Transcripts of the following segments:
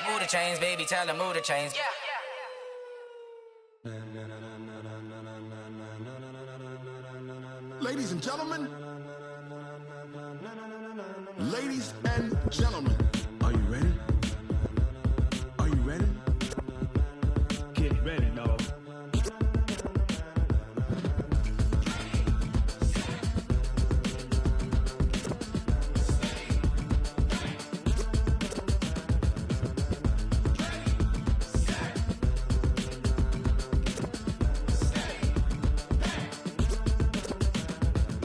Move the chains, baby, tell them move the chains. Ladies and gentlemen, ladies and gentlemen, are you ready? Are you ready? Get ready, dog.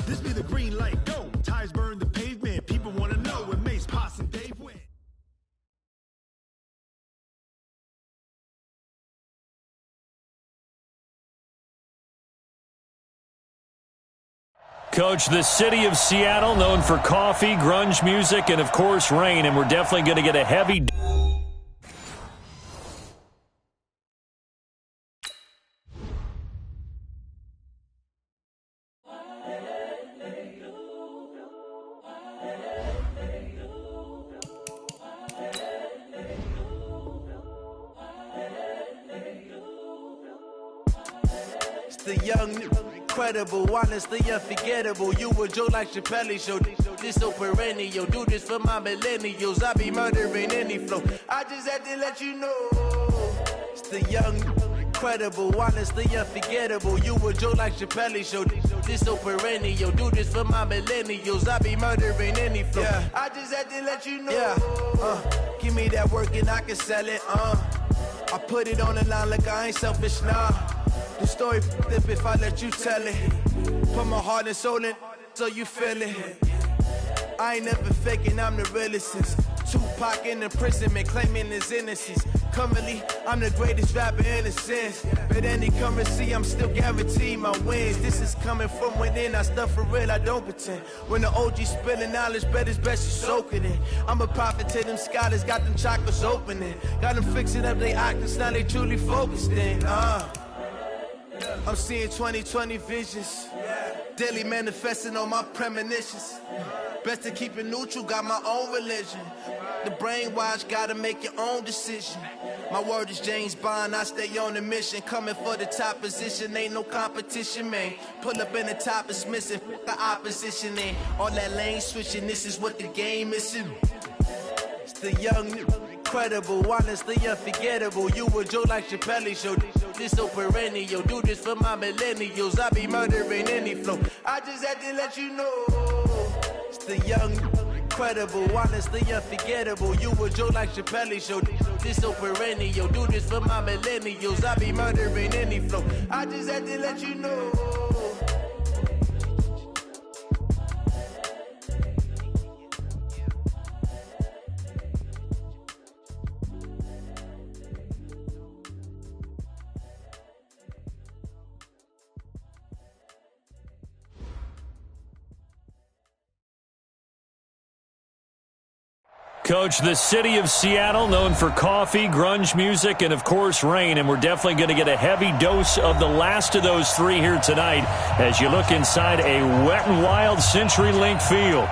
This be the green light, go. Tires burn the pavement. People want to know when Mace, Poss, and Dave win. Coach, the city of Seattle, known for coffee, grunge music, and, of course, rain, and we're definitely going to get a heavy... It's the young, incredible, honestly unforgettable. You a Joe like Chappelle show. This so perennial. Do this for my millennials. I be murdering any flow. I just had to let you know. It's the young, incredible, honestly unforgettable. You a Joe like Chappelle show. This so perennial. Do this for my millennials. I be murdering any flow. Yeah. I just had to let you know. Yeah. Give me that work and I can sell it. I put it on the line like I ain't selfish, nah. The story flip if I let you tell it. Put my heart and soul in so you feel it. I ain't never faking, I'm the realest since Tupac in imprisonment, claiming his innocence. Currently, I'm the greatest rapper in a sense. But any currency, I'm still guaranteed my wins. This is coming from within, I stuff for real, I don't pretend. When the OG spilling knowledge, bet it's best you soak it in. I'm a prophet to them scholars, got them chakras opening. Got them fixing up they octaves, now they truly focused in. I'm seeing 2020 visions, daily manifesting on my premonitions. Best to keep it neutral, got my own religion. The brainwash, gotta make your own decision. My word is James Bond, I stay on the mission. Coming for the top position, ain't no competition, man. Pull up in the top, it's missing, fuck the opposition, ain't all that lane switching, this is what the game is. It's the young, incredible, honestly unforgettable. You a Joe like Chappelle show. This so perennial. Do this for my millennials. I be murdering any flow. I just had to let you know. It's the young, incredible, honestly unforgettable. You a Joe like Chappelle show. This so perennial. Do this for my millennials. I be murdering any flow. I just had to let you know. Coach, the city of Seattle, known for coffee, grunge music, and, of course, rain. And we're definitely going to get a heavy dose of the last of those three here tonight as you look inside a wet and wild CenturyLink field.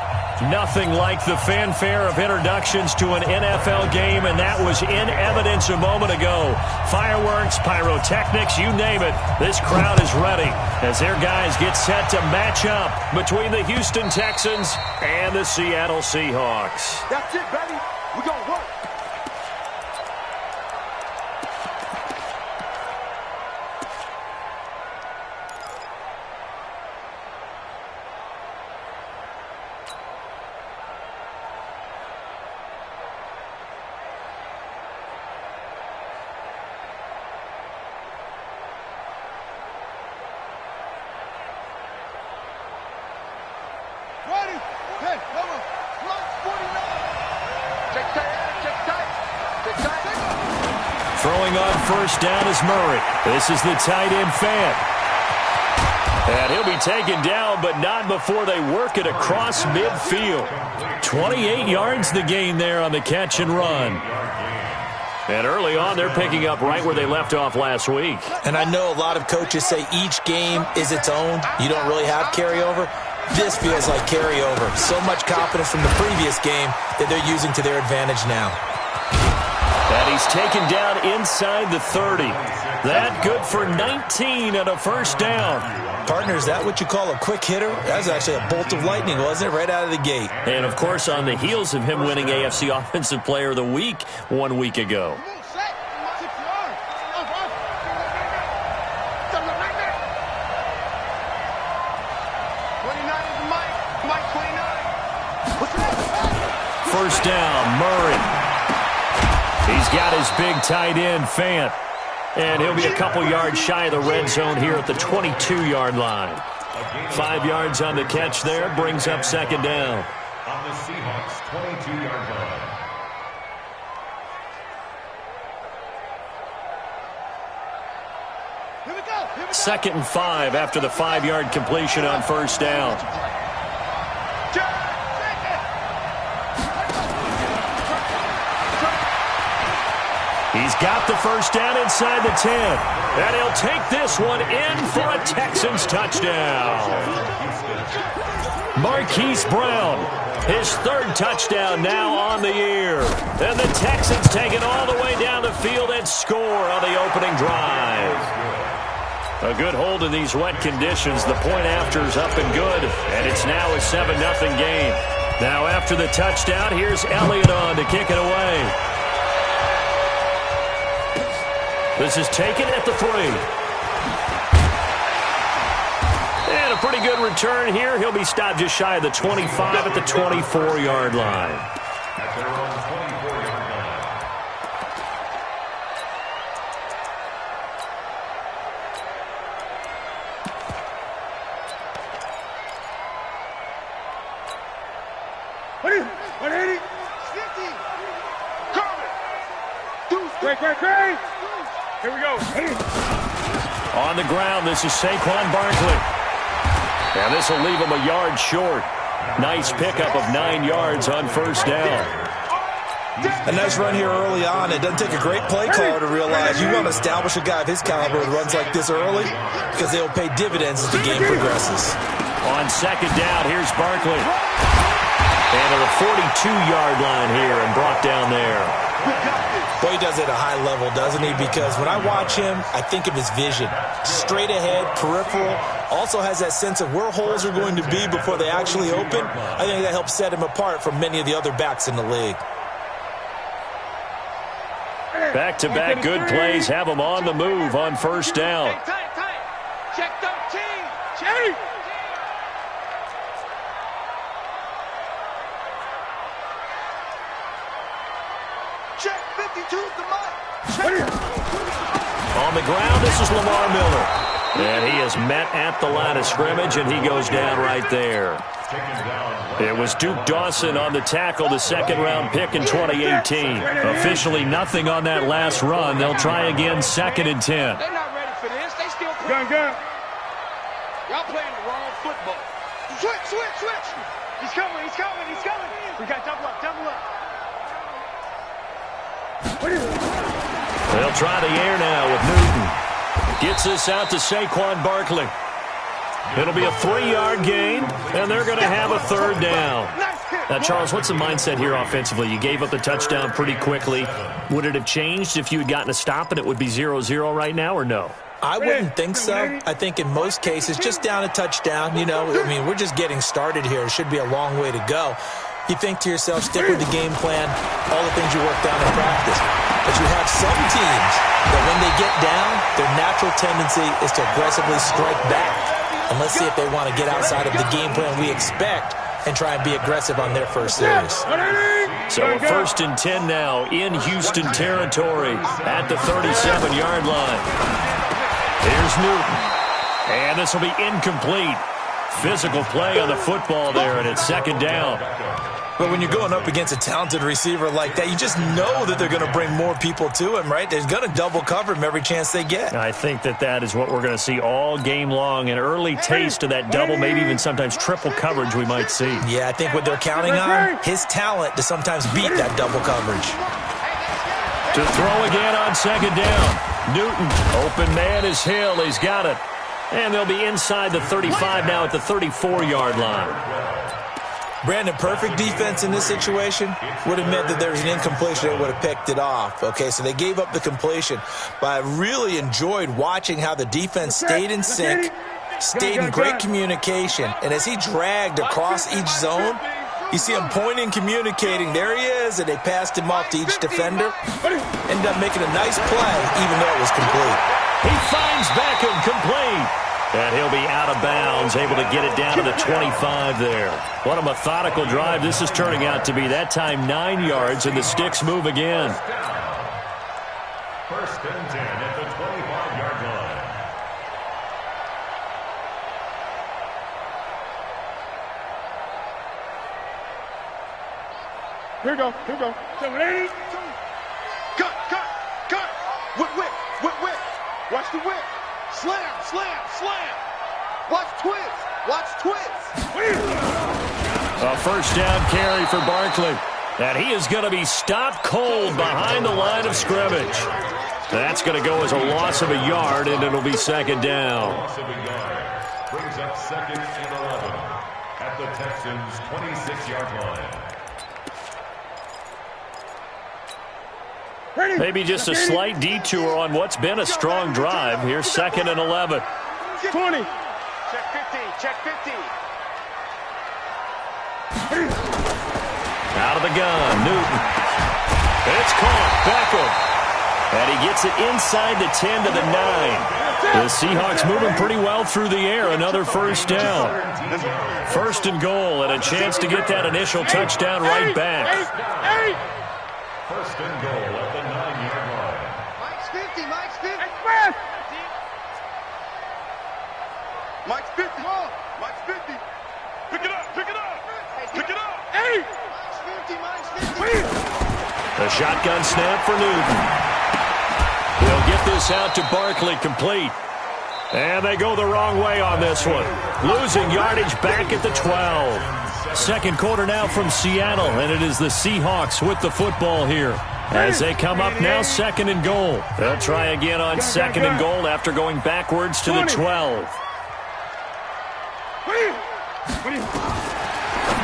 Nothing like the fanfare of introductions to an NFL game, and that was in evidence a moment ago. Fireworks, pyrotechnics, you name it. This crowd is ready as their guys get set to match up between the Houston Texans and the Seattle Seahawks. That's it, baby. We're going to work. Throwing on first down is Murray. This is the tight end fan. And he'll be taken down, but not before they work it across midfield. 28 yards the gain there on the catch and run. And early on, they're picking up right where they left off last week. And I know a lot of coaches say each game is its own. You don't really have carryover. This feels like carryover. So much confidence from the previous game that they're using to their advantage now. And he's taken down inside the 30. That good for 19 and a first down. Partner, is that what you call a quick hitter? That was actually a bolt of lightning, wasn't it? Right out of the gate. And, of course, on the heels of him winning AFC Offensive Player of the Week 1 week ago. First down, Murray. He's got his big tight end, Fant. And he'll be a couple yards shy of the red zone here at the 22-yard line. 5 yards on the catch there, brings up second down. On the Seahawks 22-yard line. Here we go. 2nd and 5 after the 5-yard completion on first down. He's got the first down inside the 10. And he'll take this one in for a Texans touchdown. Marquise Brown, his 3rd touchdown now on the year. And the Texans take it all the way down the field and score on the opening drive. A good hold in these wet conditions. The point after's up and good. And it's now a 7-0 game. Now after the touchdown, here's Elliott on to kick it away. This is taken at the 3. And a pretty good return here. He'll be stopped just shy of the 25 at the 24-yard line. At their own 24-yard line. Great. Here we go. On the ground, this is Saquon Barkley. And this will leave him a yard short. Nice pickup of 9 yards on first down. A nice run here early on. It doesn't take a great play caller to realize you want to establish a guy of his caliber who runs like this early because they will pay dividends as the game progresses. On second down, here's Barkley. And to the 42-yard line here and brought down there. Boy, he does it at a high level, doesn't he? Because when I watch him, I think of his vision. Straight ahead, peripheral. Also has that sense of where holes are going to be before they actually open. I think that helps set him apart from many of the other backs in the league. Back-to-back good plays have him on the move on first down. Check 13. Cherry. Check 52 the mark. On the ground, this is Lamar Miller. And he is met at the line of scrimmage, and he goes down right there. It was Duke Dawson on the tackle, the second-round pick in 2018. Officially nothing on that last run. They'll try again, 2nd and 10. They're not ready for this. They still playing. Gun. Y'all playing the wrong football. Switch. He's coming. We got double up. They'll try the air now with Newton. Gets this out to Saquon Barkley. It'll be a 3-yard gain, and they're going to have a third down. Now, Charles, what's the mindset here offensively? You gave up the touchdown pretty quickly. Would it have changed if you had gotten a stop and it would be 0-0 right now, or no? I wouldn't think so. I think in most cases, just down a touchdown, we're just getting started here. It should be a long way to go. You think to yourself, stick with the game plan, all the things you worked on in practice. But you have some teams that when they get down, their natural tendency is to aggressively strike back. And let's see if they want to get outside of the game plan we expect and try and be aggressive on their first series. So a 1st and 10 now in Houston territory at the 37-yard line. Here's Newton. And this will be incomplete. Physical play on the football there, and it's 2nd down. But when you're going up against a talented receiver like that, you just know that they're going to bring more people to him, right? They're going to double cover him every chance they get. I think that is what we're going to see all game long, an early taste of that double, maybe even sometimes triple coverage we might see. Yeah, I think what they're counting on, his talent to sometimes beat that double coverage. To throw again on 2nd down. Newton, open man is Hill. He's got it. And they'll be inside the 35 now at the 34-yard line. Brandon, perfect defense in this situation would have meant that there was an incompletion. They would have picked it off. Okay, so they gave up the completion. But I really enjoyed watching how the defense stayed in sync, stayed in great communication. And as he dragged across each zone, you see him pointing, communicating. There he is, and they passed him off to each defender. Ended up making a nice play, even though it was complete. He finds Beckham complete. And he'll be out of bounds, able to get it down to the 25 there. What a methodical drive this is turning out to be. That time 9 yards, and the sticks move again. First and 10 at the 25-yard line. Here we go. 780. Cut. Whip. Watch the whip. Slam. Watch twist. A first down carry for Barkley. And he is going to be stopped cold behind the line of scrimmage. That's going to go as a loss of a yard, and it'll be second down. Loss of a yard brings up second and 11 at the Texans' 26-yard line. Maybe just a slight detour on what's been a strong drive. Here's second and 11. 20. Check 50. Out of the gun, Newton. It's caught, Beckham. And he gets it inside the 10 to the 9. The Seahawks moving pretty well through the air. Another first down. First and goal, and a chance to get that initial touchdown right back. First and goal at the 9-yard line. Mike's 50. Mike's 50. Mike's 50. Pick it up. Hey! Mike's 50. The shotgun snap for Newton. They'll get this out to Barkley, complete. And they go the wrong way on this one. Losing yardage back at the 12. Second quarter now from Seattle, and it is the Seahawks with the football here. As they come up now, second and goal. They'll try again on second and goal after going backwards to the 12.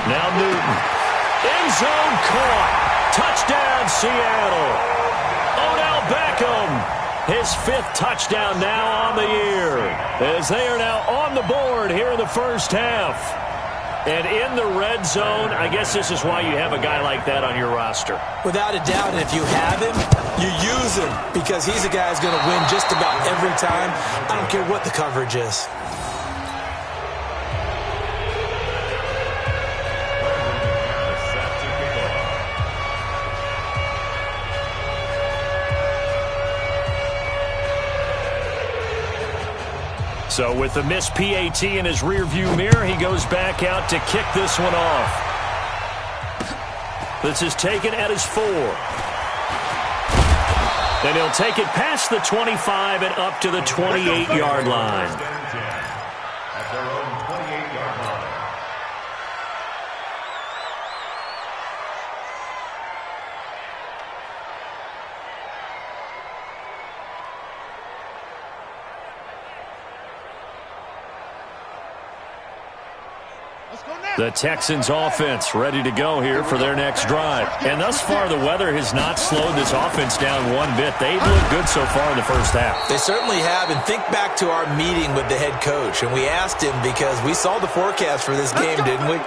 Now Newton. End zone caught. Touchdown, Seattle. Odell Beckham. His 5th touchdown now on the year. As they are now on the board here in the first half. And in the red zone, I guess this is why you have a guy like that on your roster. Without a doubt, and if you have him, you use him because he's a guy who's going to win just about every time. I don't care what the coverage is. So with the missed PAT in his rearview mirror, he goes back out to kick this one off. This is taken at his 4. Then he'll take it past the 25 and up to the 28-yard line. At their own 28-yard line. The Texans offense ready to go here for their next drive. And thus far, the weather has not slowed this offense down one bit. They've looked good so far in the first half. They certainly have. And think back to our meeting with the head coach. And we asked him because we saw the forecast for this game, didn't we?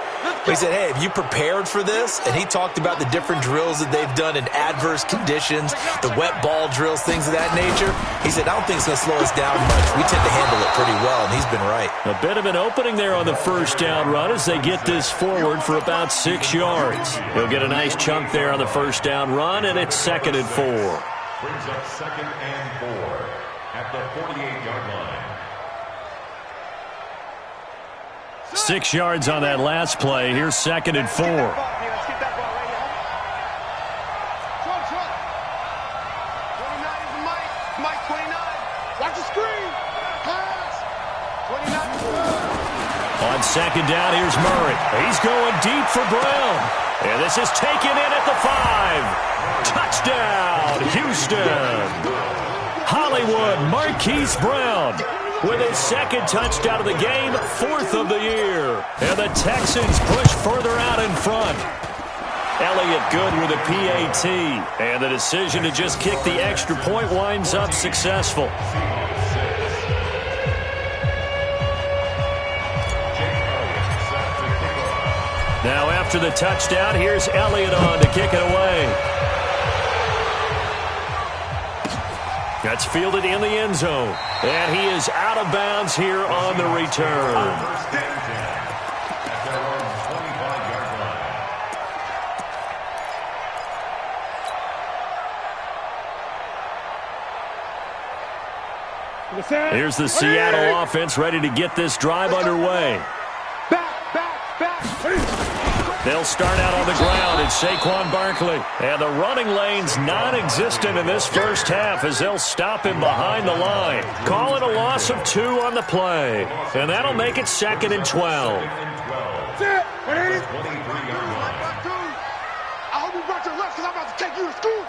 We said, hey, have you prepared for this? And he talked about the different drills that they've done in adverse conditions, the wet ball drills, things of that nature. He said, I don't think it's going to slow us down much. We tend to handle it pretty well, and he's been right. A bit of an opening there on the first down run as they get this forward for about 6 yards. He'll get a nice chunk there on the first down run, and it's second and 4. Brings up second and 4 at the 48-yard line. 6 yards on that last play. Here's second and 4. Let's get that ball right here. Trump. 29 is Mike. Mike 29. Watch the screen. Pass. 29. On second down, here's Murray. He's going deep for Brown. And this is taken in at the 5. Touchdown, Houston. Hollywood Marquise Brown. with his second touchdown of the game, 4th of the year. And the Texans push further out in front. Elliott good with a PAT. And the decision to just kick the extra point winds up successful. Now after the touchdown, here's Elliott on to kick it away. That's fielded in the end zone. And he is out of bounds here on the return. Here's the Seattle offense ready to get this drive underway. They'll start out on the ground. It's Saquon Barkley. And the running lane's non-existent in this first half as they'll stop him behind the line. Call it a loss of 2 on the play. And that'll make it 2nd and 12. I hope you brought your left because I'm about to take you to school.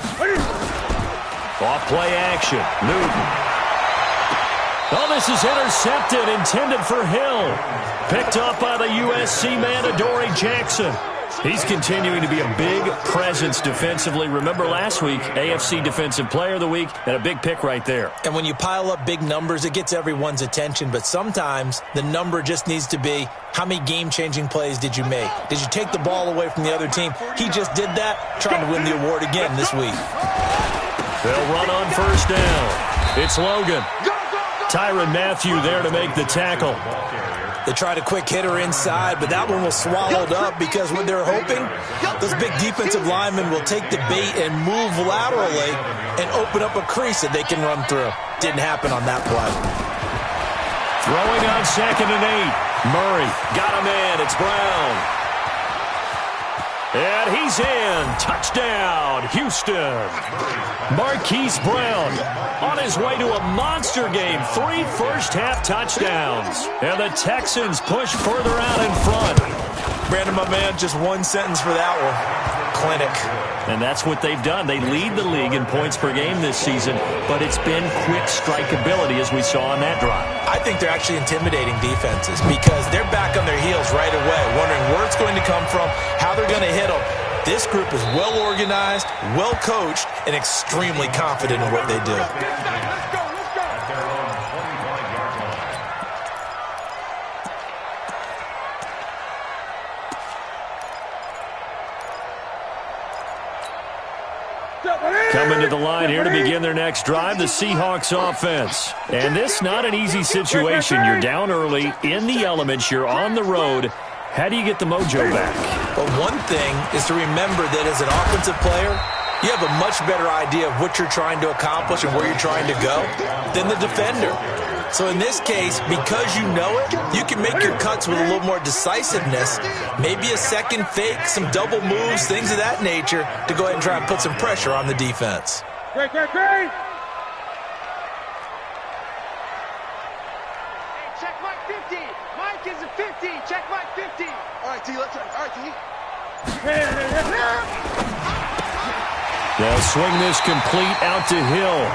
Off play action. Newton. Oh, this is intercepted, intended for Hill. Picked up by the USC man, Adoree Jackson. He's continuing to be a big presence defensively. Remember last week, AFC Defensive Player of the Week, and a big pick right there. And when you pile up big numbers, it gets everyone's attention. But sometimes the number just needs to be, how many game-changing plays did you make? Did you take the ball away from the other team? He just did that, trying to win the award again this week. They'll run on first down. It's Logan. Tyrann Mathieu there to make the tackle. They tried a quick hitter inside, but that one was swallowed up because what they're hoping, those big defensive linemen will take the bait and move laterally and open up a crease that they can run through. Didn't happen on that play. Throwing on 2nd and 8. Murray got him in. It's Brown. And he's in. Touchdown, Houston. Marquise Brown on his way to a monster game. 3 first-half touchdowns. And the Texans push further out in front. Brandon, my man, just one sentence for that one. Clinic. And that's what they've done. They lead the league in points per game this season, but it's been quick strikeability as we saw on that drive. I think they're actually intimidating defenses because they're back on their heels right away, wondering where it's going to come from, how they're going to hit them. This group is well organized, well coached, and extremely confident in what they do. Coming to the line here to begin their next drive, the Seahawks offense. And this not an easy situation. You're down early, in the elements, you're on the road. How do you get the mojo back? But one thing is to remember that as an offensive player, you have a much better idea of what you're trying to accomplish and where you're trying to go than the defender. So in this case, because you know it, you can make your cuts with a little more decisiveness, maybe a second fake, some double moves, things of that nature, to go ahead and try and put some pressure on the defense. Great. Hey, check Mike 50. Mike is a 50. Check Mike 50. All right, T, let's try. All right, T. They'll swing this complete out to Hill.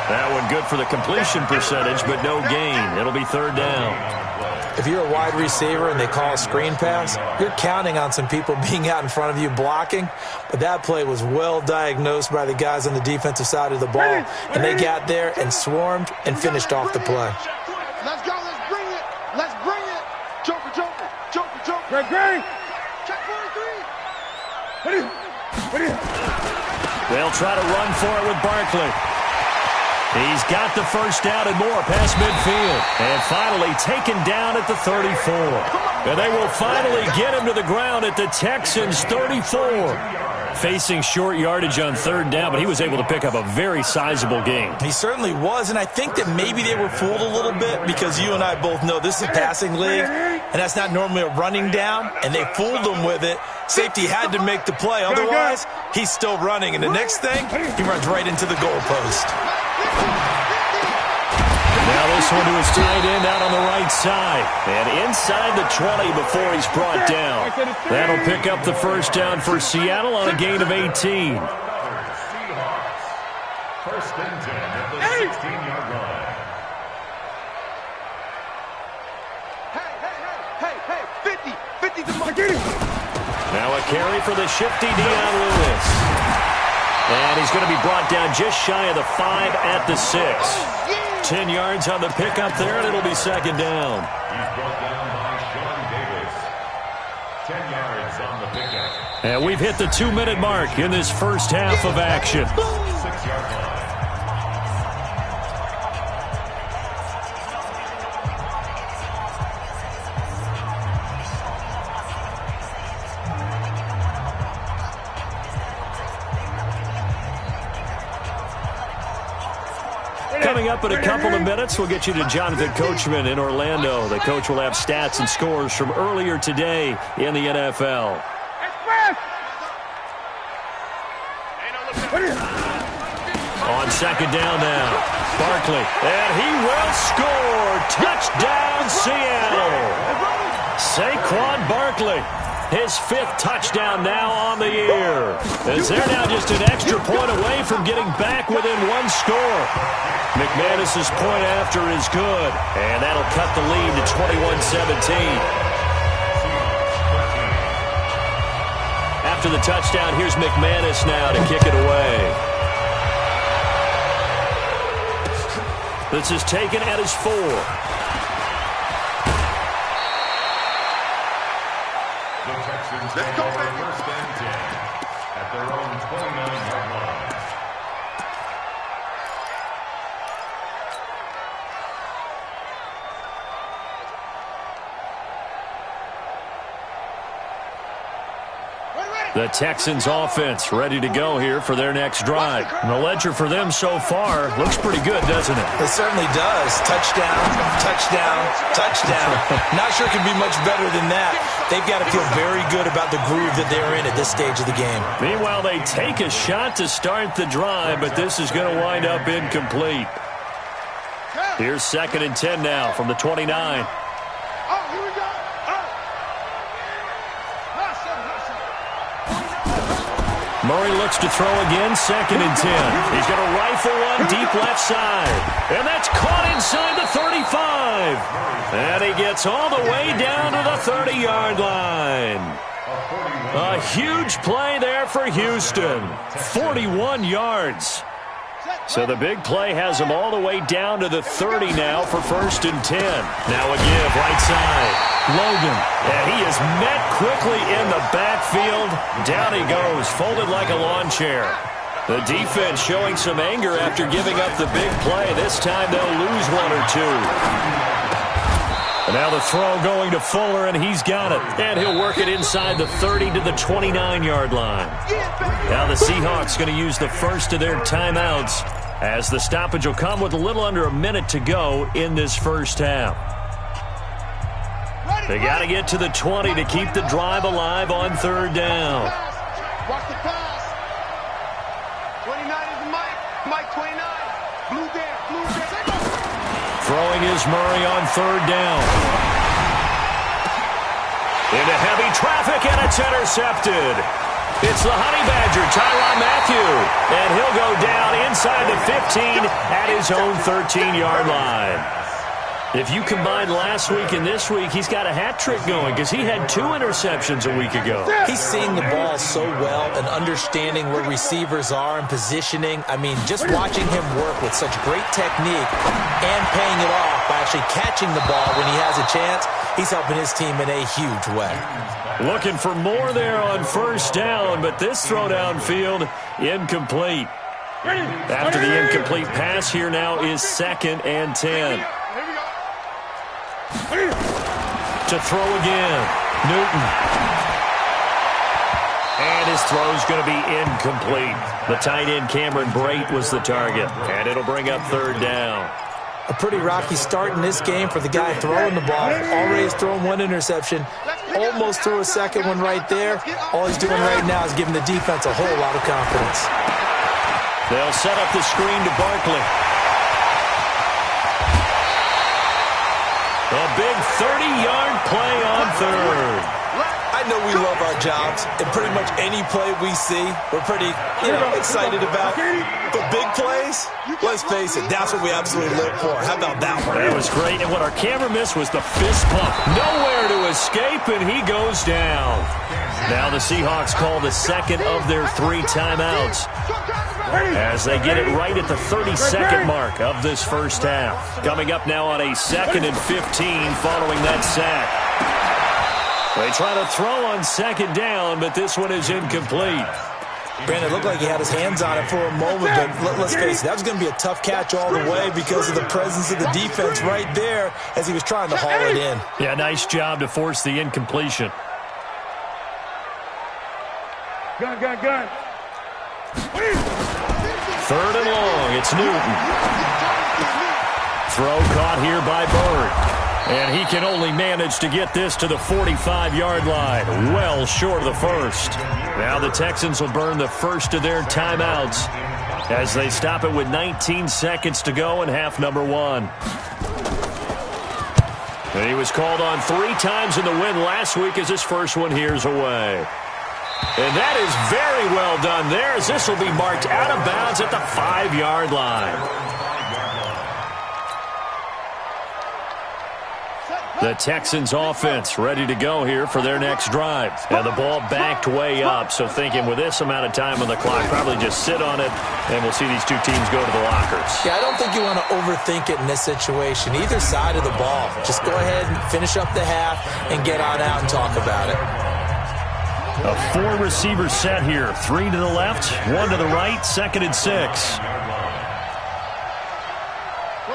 That one good for the completion percentage, but no gain. It'll be 3rd down. If you're a wide receiver and they call a screen pass, you're counting on some people being out in front of you blocking. But that play was well diagnosed by the guys on the defensive side of the ball. And they got there and swarmed and finished off the play. Let's go. Let's bring it. Let's bring it. Joker. Great. Check 43. They'll try to run for it with Barkley. He's got the first down and more past midfield. And finally taken down at the 34. And they will finally get him to the ground at the Texans' 34. Facing short yardage on 3rd down, but he was able to pick up a very sizable gain. He certainly was, and I think that maybe they were fooled a little bit because you and I both know this is a passing league, and that's not normally a running down, and they fooled him with it. Safety had to make the play. Otherwise, he's still running, and the next thing, he runs right into the goalpost. Now this one to his tight end out on the right side. And inside the 20 before he's brought down. That'll pick up the first down for Seattle on a gain of 18. Seahawks. 1st and 10 at the 16-yard line. Now a carry for the shifty Dion Lewis. And he's going to be brought down just shy of the 5 at the 6. 10 yards on the pickup there, and it'll be second down. He's brought down by Sean Davis. 10 yards on the pickup. And we've hit the 2-minute mark in this first half of action. 6-yard line. Coming up in a couple of minutes, we'll get you to Jonathan Coachman in Orlando. The coach will have stats and scores from earlier today in the NFL. On second down now, Barkley, and he will score. Touchdown, Seattle. Saquon Barkley, his 5th touchdown now on the year. As they're now just an extra point away from getting back within 1 score. McManus's point after is good, and that'll cut the lead to 21-17. After the touchdown, here's McManus now to kick it away. This is taken at his 4. The Texans take over first and 10 at their own 29-yard line. The Texans offense ready to go here for their next drive. And the ledger for them so far looks pretty good, doesn't it? It certainly does. Touchdown, touchdown, touchdown. Not sure it can be much better than that. They've got to feel very good about the groove that they're in at this stage of the game. Meanwhile, they take a shot to start the drive, but this is going to wind up incomplete. Here's second and 10 now from the 29. Murray looks to throw again, second and 10. He's going to rifle one deep left side. And that's caught inside the 35. And he gets all the way down to the 30-yard line. A huge play there for Houston. 41 yards. So the big play has him all the way down to the 30 now for first and 10. Now a give, right side. Logan, and he is met quickly in the backfield. Down he goes, folded like a lawn chair. The defense showing some anger after giving up the big play. This time they'll lose 1 or 2. And now the throw going to Fuller, and he's got it. And he'll work it inside the 30 to the 29-yard line. Now the Seahawks going to use the first of their timeouts as the stoppage will come with a little under a minute to go in this first half. They got to get to the 20 to keep the drive alive on third down. Watch the pass. 29 is Mike 29. Blue there. Throwing is Murray on third down. Into heavy traffic, and it's intercepted. It's the Honey Badger, Tyrann Mathieu. And he'll go down inside the 15 at his own 13-yard line. If you combine last week and this week, he's got a hat trick going because he had 2 interceptions a week ago. He's seeing the ball so well and understanding where receivers are and positioning. I mean, just watching him work with such great technique and paying it off by actually catching the ball when he has a chance, he's helping his team in a huge way. Looking for more there on first down, but this throw downfield incomplete. After the incomplete pass, here now is second and 10. To throw again, Newton. And his throw's going to be incomplete. The tight end, Cameron Brate, was the target. And it'll bring up third down. A pretty rocky start in this game for the guy throwing the ball. Already has thrown 1 interception. Almost threw a second one right there. All he's doing right now is giving the defense a whole lot of confidence. They'll set up the screen to Barkley. A big 30-yard play on third. I know we love our jobs, and pretty much any play we see, we're pretty, excited about. But big plays, let's face it, that's what we absolutely live for. How about that one? That was great, and what our camera missed was the fist pump. Nowhere to escape, and he goes down. Now the Seahawks call the second of their 3 timeouts as they get it right at the 32nd mark of this first half. Coming up now on a 2nd and 15 following that sack. They try to throw on 2nd down, but this one is incomplete. Brandon, it looked like he had his hands on it for a moment, but let's face it, that was going to be a tough catch all the way because of the presence of the defense right there as he was trying to haul it in. Yeah, nice job to force the incompletion. Gun. 3rd and long, it's Newton. Throw caught here by Bird. And he can only manage to get this to the 45-yard line, well short of the first. Now the Texans will burn the first of their timeouts as they stop it with 19 seconds to go in half number 1. And he was called on 3 times in the win last week as his first one here's away. And that is very well done there as this will be marked out of bounds at the 5-yard line. The Texans offense ready to go here for their next drive. And the ball backed way up, so thinking with this amount of time on the clock, probably just sit on it, and we'll see these two teams go to the lockers. Yeah, I don't think you want to overthink it in this situation. Either side of the ball. Just go ahead and finish up the half and get on out and talk about it. A 4-receiver set here. 3 to the left, 1 to the right, 2nd and 6. 29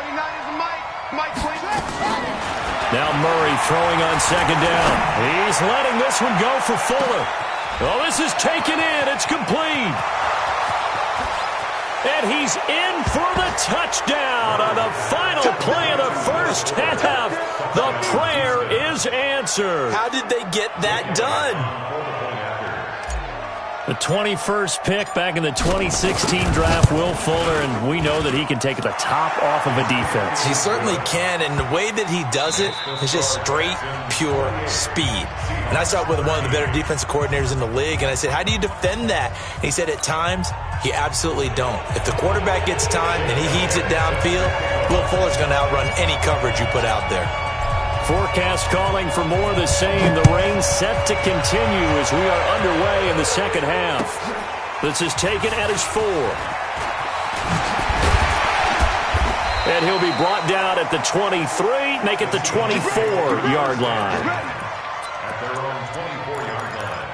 is Mike Quinn. Now Murray throwing on 2nd down. He's letting this one go for Fuller. Oh, this is taken in. It's complete. And he's in for the touchdown on the final play of the first half. The prayer is answered. How did they get that done? The 21st pick back in the 2016 draft, Will Fuller, and we know that he can take the top off of a defense. He certainly can, and the way that he does it is just straight, pure speed. And I saw it with one of the better defensive coordinators in the league, and I said, how do you defend that? And he said, at times, you absolutely don't. If the quarterback gets time and he heaves it downfield, Will Fuller's going to outrun any coverage you put out there. Forecast calling for more of the same. The rain set to continue as we are underway in the second half. This is taken at his 4. And he'll be brought down at the 23, make it the 24-yard line. At their own 24-yard line.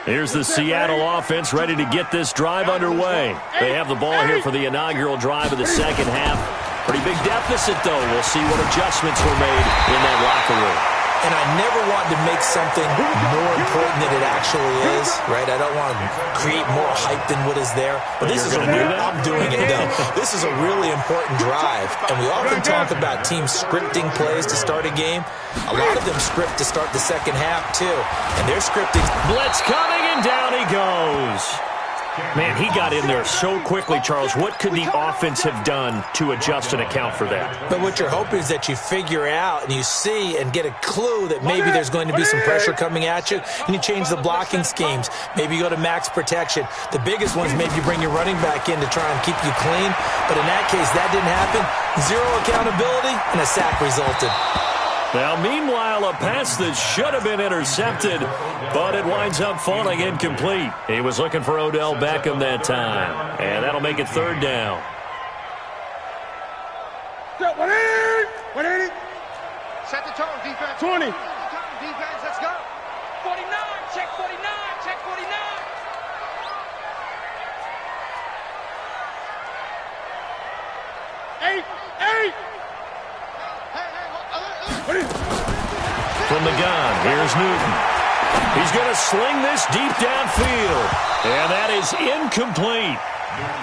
Here's the Seattle offense ready to get this drive underway. They have the ball here for the inaugural drive of the second half. Pretty big deficit, though. We'll see what adjustments were made in that locker room. And I never want to make something more important than it actually is, right? I don't want to create more hype than what is there. But this is I'm doing it, though. This is a really important drive. And we often talk about teams scripting plays to start a game. A lot of them script to start the second half, too. And they're scripting. Blitz coming, and down he goes. Man, he got in there so quickly, Charles. What could the offense have done to adjust and account for that? But what you're hoping is that you figure out and you see and get a clue that maybe there's going to be some pressure coming at you, and you change the blocking schemes. Maybe you go to max protection. The biggest one is maybe you bring your running back in to try and keep you clean. But in that case, that didn't happen. 0 accountability, and a sack resulted. Now, meanwhile, a pass that should have been intercepted, but it winds up falling incomplete. He was looking for Odell Beckham that time, and that'll make it 3rd down. 180. Set the tone, defense. 20. Defense, let's go. 49, check 49, check 49. 8. From the gun, here's Newton. He's going to sling this deep downfield, and that is incomplete.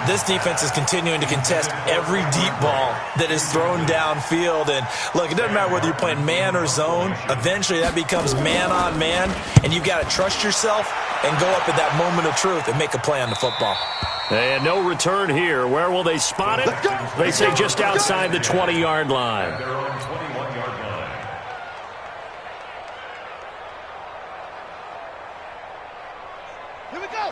This defense is continuing to contest every deep ball that is thrown downfield. And look, it doesn't matter whether you're playing man or zone. Eventually, that becomes man on man, and you've got to trust yourself and go up at that moment of truth and make a play on the football. And no return here. Where will they spot it? They say just outside the 20-yard line. They're on 21-yard line.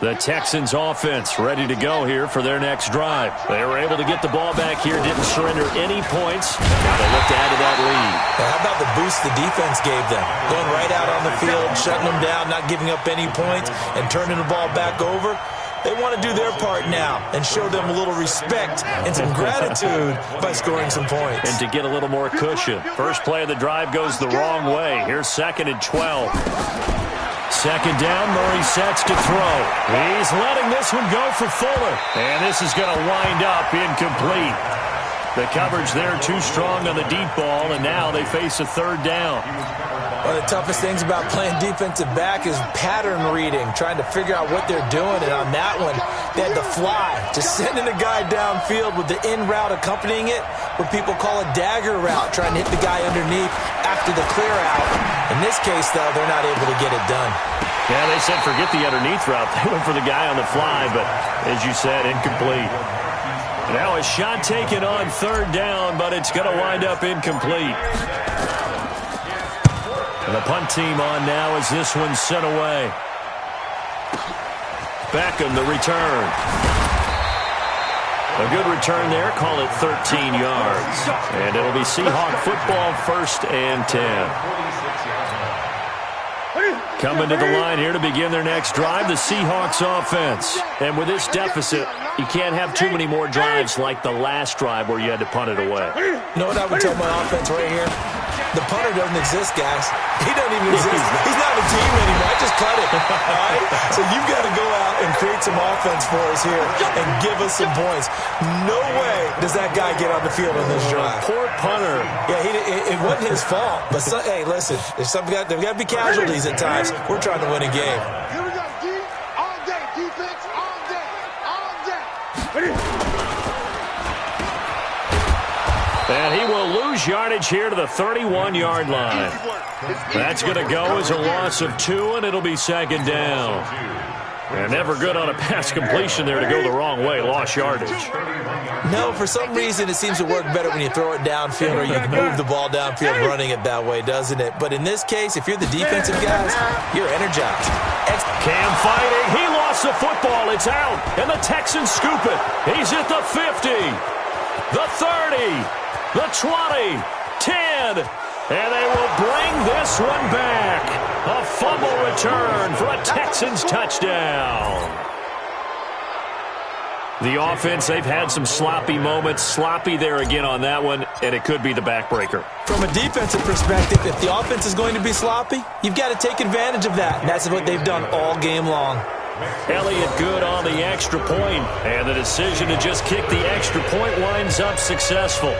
The Texans offense ready to go here for their next drive. They were able to get the ball back here, didn't surrender any points. Now they look to add to that lead. How about the boost the defense gave them? Going right out on the field, shutting them down, not giving up any points, and turning the ball back over. They want to do their part now and show them a little respect and some gratitude by scoring some points. And to get a little more cushion. First play of the drive goes the wrong way. Here's 2nd and 12. Second down, Murray sets to throw. He's letting this one go for Fuller. And this is going to wind up incomplete. The coverage there too strong on the deep ball, and now they face a 3rd down. One of the toughest things about playing defensive back is pattern reading, trying to figure out what they're doing. And on that one, they had to fly, just sending a guy downfield with the in route accompanying it, what people call a dagger route, trying to hit the guy underneath after the clear out. In this case, though, they're not able to get it done. Yeah, they said forget the underneath route. They went for the guy on the fly, but as you said, incomplete. Now a shot taken on 3rd down, but it's going to wind up incomplete. And the punt team on now as this one's sent away. Beckham, the return. A good return there. Call it 13 yards. And it'll be Seahawk football, 1st and 10. Coming to the line here to begin their next drive, the Seahawks offense. And with this deficit, you can't have too many more drives like the last drive where you had to punt it away. You know what I would tell my offense right here? The punter doesn't exist, guys. He doesn't even exist. He's not a team anymore. I just cut it. All right? So you've got to go out and create some offense for us here and give us some points. No way does that guy get on the field on this drive. Poor punter. Yeah, it wasn't his fault. But, hey, listen, there's got to be casualties at times. We're trying to win a game. Here we go, D. All day. Defense all day. All day. And he will lose yardage here to the 31-yard line. That's going to go as a loss of 2, and it'll be 2nd down. And never good on a pass completion there to go the wrong way. Lost yardage. No, for some reason it seems to work better when you throw it downfield or you move the ball downfield running it that way, doesn't it? But in this case, if you're the defensive guys, you're energized. Cam fighting. He lost the football. It's out. And the Texans scoop it. He's at the 50, the 30. The 20, 10, and they will bring this one back. A fumble return for a Texans touchdown. The offense, they've had some sloppy moments. Sloppy there again on that one, and it could be the backbreaker. From a defensive perspective, if the offense is going to be sloppy, you've got to take advantage of that, and that's what they've done all game long. Elliott good on the extra point, and the decision to just kick the extra point winds up successful.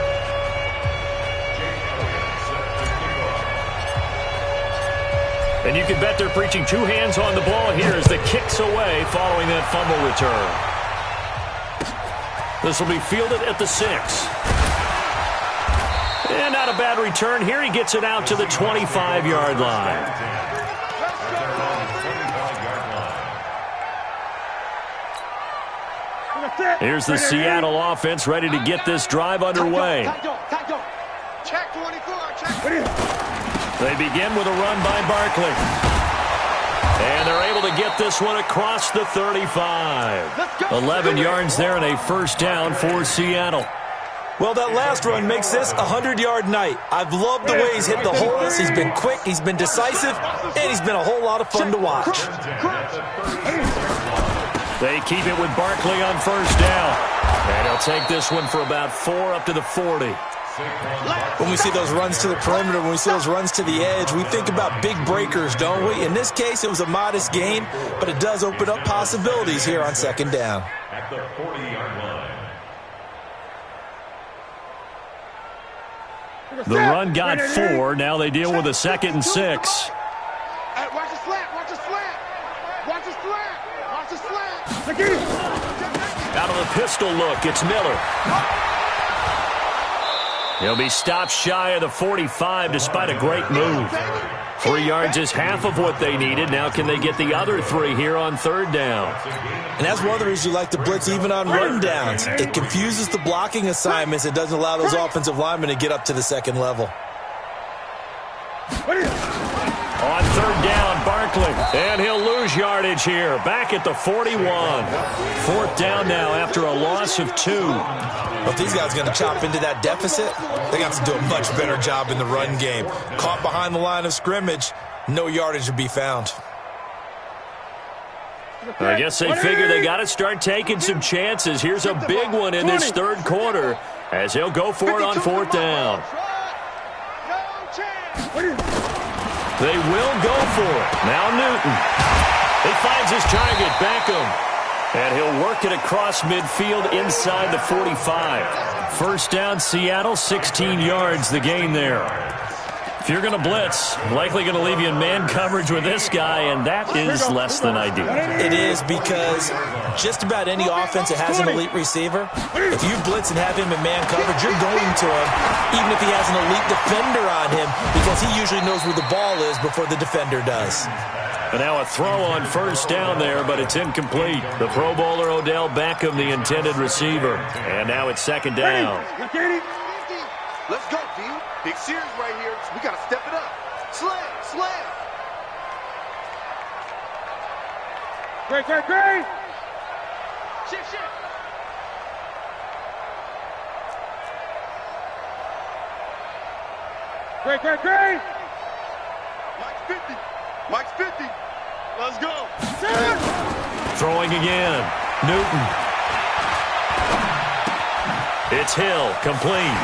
And you can bet they're preaching 2 hands on the ball here as the kick's away following that fumble return. This will be fielded at the 6. And not a bad return here. He gets it out to the 25-yard line. Here's the Seattle offense ready to get this drive underway. Check 24. Check. They begin with a run by Barkley. And they're able to get this one across the 35. 11 yards there and a 1st down for Seattle. Well, that last run makes this a 100-yard night. I've loved the way he's hit the holes. He's been quick, he's been decisive, and he's been a whole lot of fun to watch. They keep it with Barkley on 1st down. And he'll take this one for about 4 up to the 40. When we see those runs to the perimeter, when we see those runs to the edge, we think about big breakers, don't we? In this case, it was a modest gain, but it does open up possibilities here on 2nd down. At the 40-yard line. The run got 4. Now they deal with a 2nd and 6. Watch the slant. Watch the slant. Watch the slant. Watch the slant. Out of the pistol look, it's Miller. He'll be stopped shy of the 45 despite a great move. 3 yards is half of what they needed. Now can they get the other 3 here on 3rd down? And that's one of the reasons you like to blitz even on run downs. It confuses the blocking assignments. It doesn't allow those offensive linemen to get up to the second level. On 3rd down, Barkley. And he'll lose yardage here. Back at the 41. 4th down now after a loss of 2. Well, if these guys are going to chop into that deficit, they got to do a much better job in the run game. Caught behind the line of scrimmage, no yardage to be found. I guess they figure they got to start taking some chances. Here's a big one in this 3rd quarter as he'll go for it on 4th down. They will go for it. Now Newton. He finds his target, Beckham. And he'll work it across midfield inside the 45. 1st down, Seattle, 16 yards the gain there. If you're going to blitz, likely going to leave you in man coverage with this guy, and that is less than ideal. It is because just about any offense that has an elite receiver, if you blitz and have him in man coverage, you're going to him, even if he has an elite defender on him, because he usually knows where the ball is before the defender does. And now a throw on 1st down there, but it's incomplete. The Pro Bowler Odell Beckham, the intended receiver. And now it's 2nd down. Let's go, D. Big series right here. We got to step it up. Slam, slam. Great. Shift. Great. Mike's 50. Let's go. Throwing again. Newton. It's Hill, complete.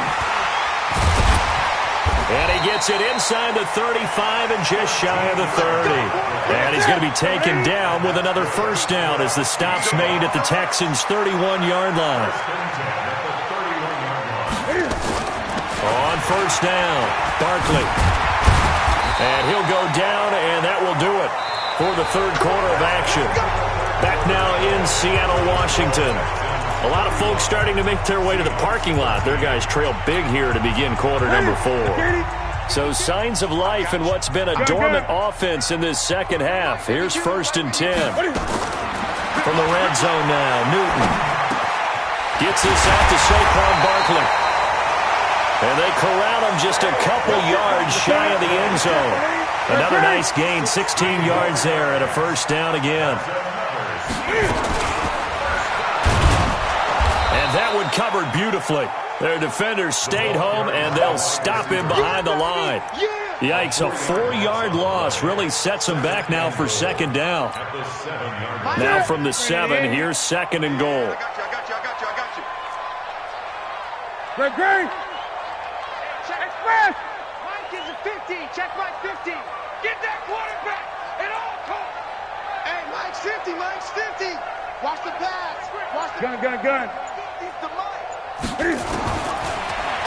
And he gets it inside the 35 and just shy of the 30. And he's going to be taken down with another 1st down as the stop's made at the Texans' 31-yard line. On 1st down, Barkley. And he'll go down, and that will do it for the 3rd quarter of action. Back now in Seattle, Washington. A lot of folks starting to make their way to the parking lot. Their guys trail big here to begin quarter number 4. So signs of life in what's been a dormant offense in this 2nd half. Here's 1st and 10. From the red zone now, Newton gets this out to Saquon Barkley. And they corral him just a couple yards shy of the end zone. Another nice gain, 16 yards there and a 1st down again. And that one covered beautifully. Their defenders stayed home, and they'll stop him behind the line. Yikes, a 4-yard loss really sets them back now for 2nd down. Now from the 7, here's 2nd and goal. I got you. Great. Express. Mike is a 50. Check Mike 50. Get that quarterback at all costs. Hey, Mike's 50. Watch the pass. Watch the gun.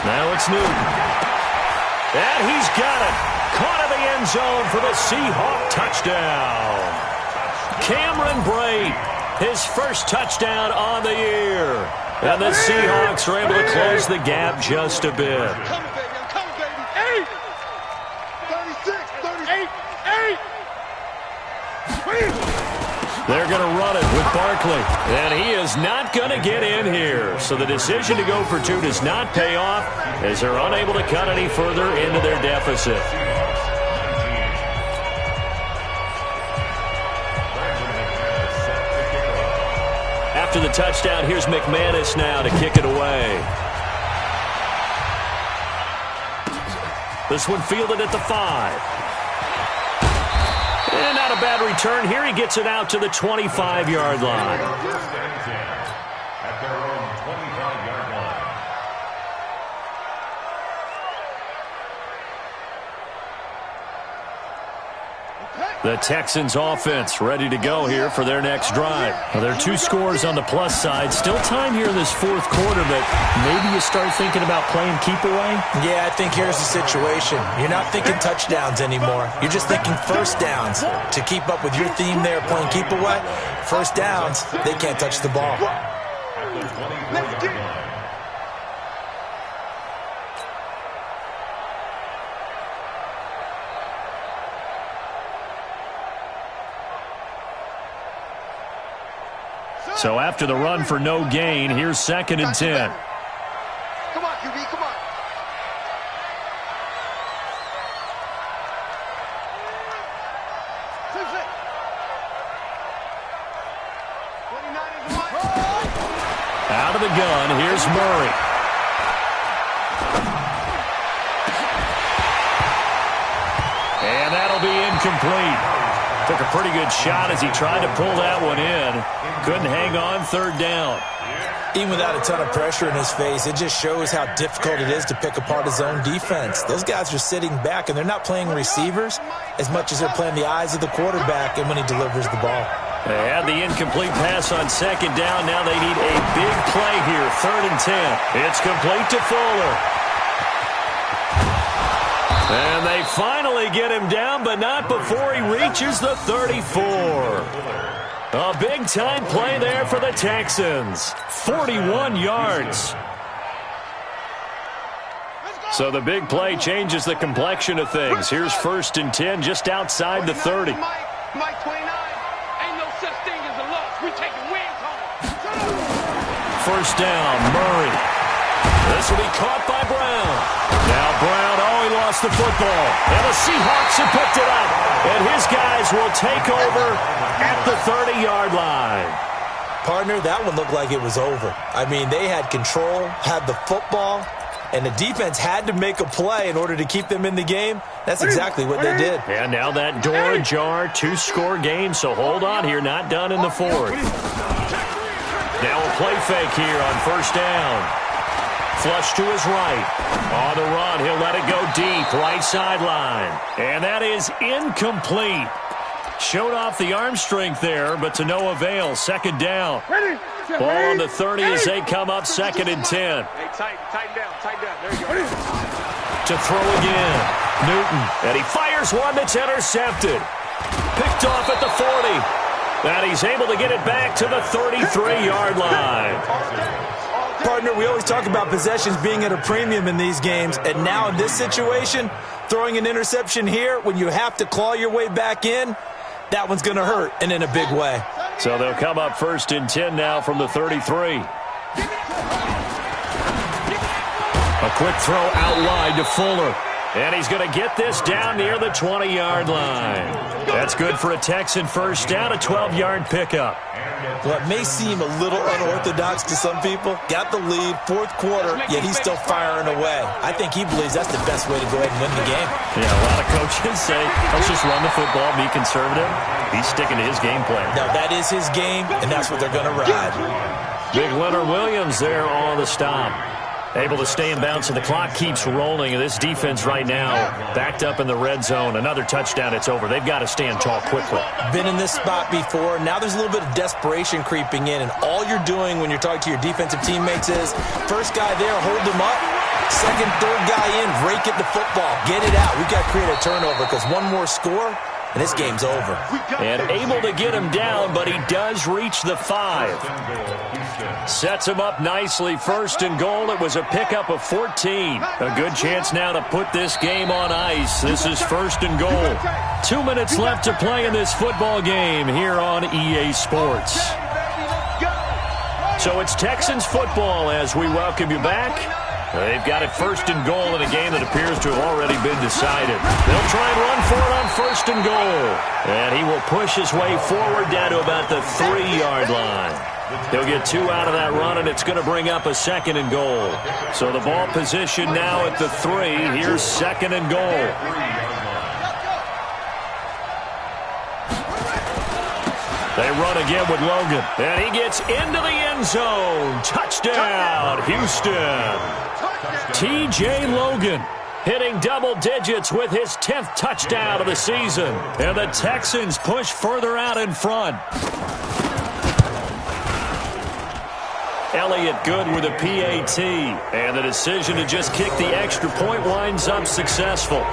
Now it's Newton. And he's got it. Caught in the end zone for the Seahawk touchdown. Cameron Brate, his 1st touchdown on the year. And the Seahawks are able to close the gap just a bit. I'm coming, baby. 36, 38. They're going to run it with Barkley. And he is not going to get in here. So the decision to go for 2 does not pay off as they're unable to cut any further into their deficit. After the touchdown, here's McManus now to kick it away. This one fielded at the 5. And not a bad return here. He gets it out to the 25-yard line. At their own 25-yard line. The Texans offense ready to go here for their next drive. Well, there are 2 scores on the plus side. Still time here in this 4th quarter, but maybe you start thinking about playing keep away? Yeah, I think here's the situation. You're not thinking touchdowns anymore. You're just thinking 1st downs. To keep up with your theme there, playing keep away, 1st downs, they can't touch the ball. Let's get it. So after the run for no gain, here's 2nd and 10. Come on, QB, come on. Out of the gun, here's Murray. And that'll be incomplete. Took a pretty good shot as he tried to pull that one in. Couldn't hang on 3rd down. Even without a ton of pressure in his face, it just shows how difficult it is to pick apart his own defense. Those guys are sitting back, and they're not playing receivers as much as they're playing the eyes of the quarterback and when he delivers the ball. They had the incomplete pass on 2nd down. Now they need a big play here, 3rd and 10. It's complete to Fuller. And they finally get him down, but not before he reaches the 34. A big-time play there for the Texans. 41 yards. So the big play changes the complexion of things. Here's 1st and 10 just outside the 30. Mike 29. Ain't no such thing as a loss. We taking wins home. 1st down, Murray. This will be caught by Brown. Now Brown, he lost the football. And the Seahawks have picked it up. And his guys will take over at the 30-yard line. Partner, that one looked like it was over. I mean, they had control, had the football, and the defense had to make a play in order to keep them in the game. That's exactly what they did. And now that door ajar, 2-score game, so hold on here, not done in the 4th. Now a play fake here on 1st down. Flush to his right. On the run, he'll let it go deep, right sideline. And that is incomplete. Showed off the arm strength there, but to no avail. 2nd down. Ball on the 30 as they come up 2nd and 10. Hey, tighten down. There you go. To throw again. Newton. And he fires one that's intercepted. Picked off at the 40. And he's able to get it back to the 33-yard line. Partner, we always talk about possessions being at a premium in these games, and now in this situation, throwing an interception here when you have to claw your way back in, that one's going to hurt, and in a big way. So they'll come up 1st and 10 now from the 33. A quick throw out wide to Fuller. And he's going to get this down near the 20-yard line. That's good for a Texan 1st down, a 12-yard pickup. Well, it may seem a little unorthodox to some people. Got the lead, 4th quarter, yet he's still firing away. I think he believes that's the best way to go ahead and win the game. Yeah, a lot of coaches say, let's just run the football, be conservative. He's sticking to his game plan. No, that is his game, and that's what they're going to ride. Big Leonard Williams there on the stop. Able to stay in bounds, and the clock keeps rolling. And this defense right now backed up in the red zone. Another touchdown, it's over. They've got to stand tall quickly. Been in this spot before. Now there's a little bit of desperation creeping in, and all you're doing when you're talking to your defensive teammates is, first guy there, hold him up. Second, third guy in, rake at the football. Get it out. We've got to create a turnover because one more score, and this game's over. And able to get him down, but he does reach the 5. Sets him up nicely. 1st and goal. It was a pickup of 14. A good chance now to put this game on ice. This is 1st and goal. 2 minutes left to play in this football game here on EA Sports. So it's Texans football as we welcome you back. They've got it 1st and goal in a game that appears to have already been decided. They'll try and run for it on 1st and goal. And he will push his way forward down to about the 3-yard line. He'll get 2 out of that run, and it's going to bring up a 2nd and goal. So the ball position now at the 3. Here's 2nd and goal. They run again with Logan. And he gets into the end zone. Touchdown, Houston. T.J. Logan hitting double digits with his 10th touchdown of the season. And the Texans push further out in front. Elliott good with a PAT. And the decision to just kick the extra point winds up successful.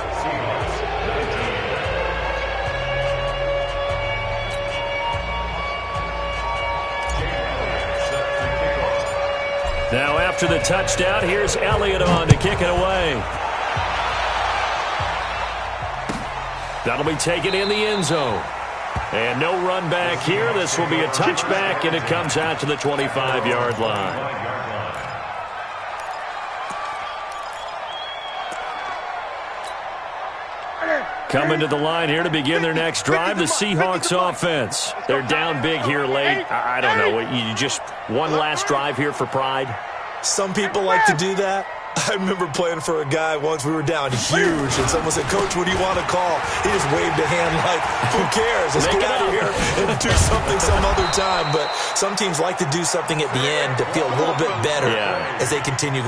Now after the touchdown, here's Elliott on to kick it away. That'll be taken in the end zone. And no run back here. This will be a touchback, and it comes out to the 25-yard line. Coming to the line here to begin their next drive, the Seahawks offense. They're down big here late. I don't know. You just one last drive here for pride? Some people like to do that. I remember playing for a guy once. We were down huge, and someone said, "Coach, what do you want to call?" He just waved a hand like, "Who cares? Let's get out of here and do something some other time." But some teams like to do something at the end to feel a little bit better as they continue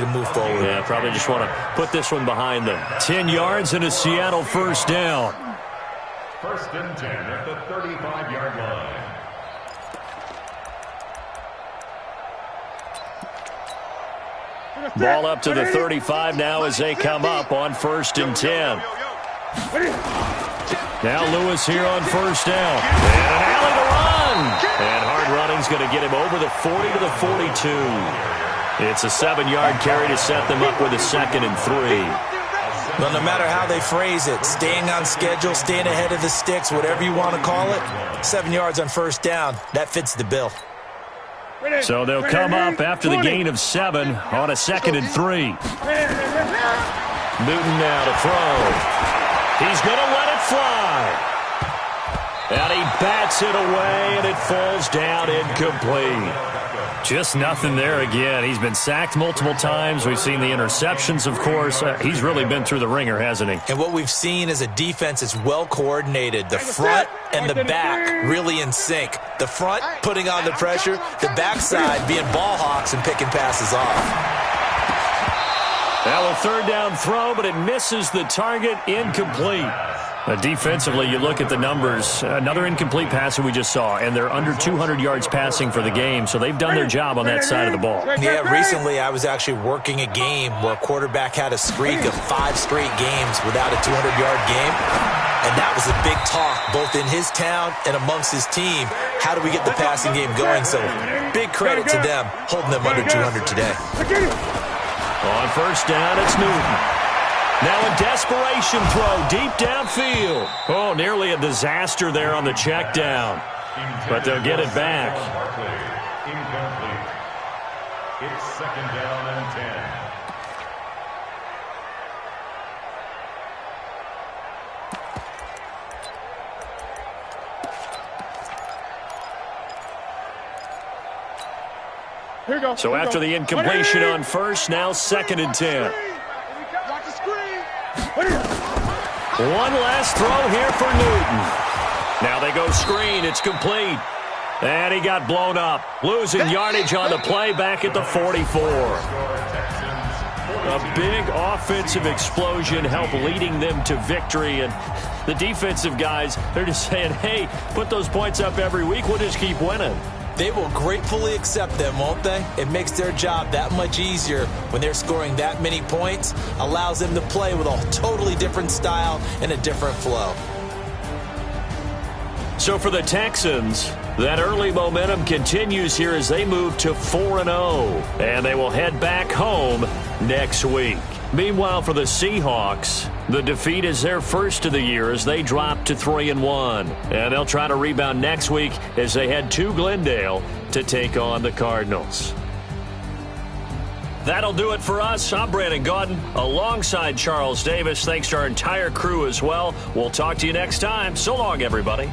to move forward. Yeah, probably just want to put this one behind them. 10 yards and a Seattle first down. 1st and 10 at the 35-yard line. Ball up to the 35 now as they come up on 1st and 10. Now Lewis here on 1st down. And an alley to run. And hard running's going to get him over the 40 to the 42. It's a 7-yard carry to set them up with a 2nd and 3. Well, no matter how they phrase it, staying on schedule, staying ahead of the sticks, whatever you want to call it, 7 yards on 1st down, that fits the bill. So they'll come up after the gain of 7 on a 2nd and 3. Newton now to throw. He's going to let it fly. And he bats it away, and it falls down incomplete. Just nothing there again. He's been sacked multiple times. We've seen the interceptions, of course. He's really been through the ringer, hasn't he? And what we've seen is a defense that's well coordinated. The front and the back really in sync. The front putting on the pressure, the backside being ball hawks and picking passes off. Now a 3rd down throw, but it misses the target, incomplete. Defensively, you look at the numbers. Another incomplete pass that we just saw, and they're under 200 yards passing for the game, so they've done their job on that side of the ball. Yeah, recently I was actually working a game where a quarterback had a streak of 5 straight games without a 200-yard game, and that was a big talk both in his town and amongst his team. How do we get the passing game going? So big credit to them holding them under 200 today. On 1st down, it's Newton. Now a desperation throw deep downfield. Oh, nearly a disaster there on the check down. But they'll get it back. Incomplete. It's 2nd down and 10. So after the incompletion on 1st, now 2nd and 10. One last throw here for Newton. Now they go screen. It's complete. And he got blown up. Losing yardage on the play back at the 44. A big offensive explosion helped leading them to victory. And the defensive guys, they're just saying, hey, put those points up every week. We'll just keep winning. They will gratefully accept them, won't they? It makes their job that much easier when they're scoring that many points. Allows them to play with a totally different style and a different flow. So for the Texans, that early momentum continues here as they move to 4-0. And they will head back home next week. Meanwhile, for the Seahawks, the defeat is their first of the year as they drop to 3-1. And they'll try to rebound next week as they head to Glendale to take on the Cardinals. That'll do it for us. I'm Brandon Gaudin alongside Charles Davis. Thanks to our entire crew as well. We'll talk to you next time. So long, everybody.